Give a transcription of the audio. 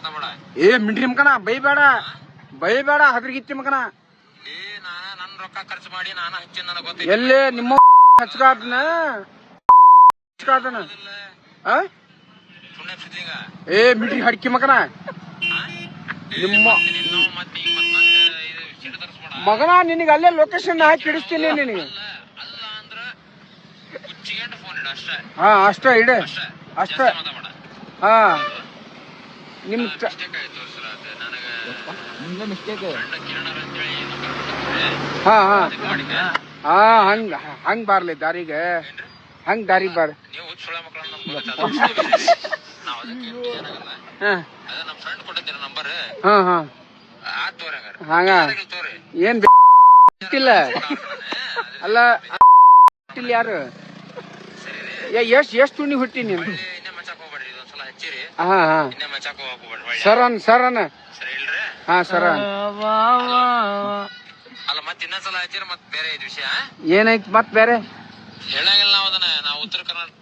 ಮಾತಾಡ. ಏ ಮಿಂಡ್ರಿ ಮಕನ ಬೈಬೇಡ ಹದ್ರಿಗಿತ್ತಿ ಮಕನ. ಏ ನನ್ ರೊಕ್ಕ ಖರ್ಚು ಮಾಡಿ ನಾನು ಹಚ್ಚಿನ ನನಗೆ ಗೊತ್ತಿಲ್ಲ. ಎಲ್ಲೇ ನಿಮ್ಮ ಹಚ್ಕಾದನ ಏ ಮಿಂಡ್ರಿ ಹಡ್ಕಿ ಮಕನ ನಿಮ್ಮ ಮಗನ ನಿನಗ ಅಲ್ಲೇ ಲೊಕೇಶನ್ ಹಾಕಿ ಹಿಡಿಸ್ತೀನಿ ನಿನಗೆ. ಹಾ ಅಷ್ಟ ಇಡ ಅಷ್ಟ. ಹಾ ನಿಮ್ ಹಾ ಹಾ ಹಾ ಹಂಗ್ ಬಾರ್ಲಿ ದಾರಿಗೆ, ಹಂಗ್ ದಾರಿಗೆ ಬಾರ. ಹಾ ಹಾ ಹಂಗ ಏನ್ ಬಿಟ್ಟಿಲ್ಲ ಅಲ್ಲ ಯಾರು ಎಷ್ಟ್ ತುಣಿ ಹುಟ್ಟಿ ನೀನು? ಹಾ ಹಾ ಸರನ್ ಹಾ ಸರ. ಅಲ್ಲ ಮತ್ತೆ ಇನ್ನೊಂದ್ಸಲ ಹಚ್ಚಿರ ಮತ್ ಬೇರೆ ವಿಷಯ ಏನೈತ್ ಮತ್ ಬೇರೆ ಹೇಳಂಗಿಲ್ಲ ನಾವು ಅದನ್ನ. ನಾವು ಉತ್ತರ ಕರ್ನಾಟಕ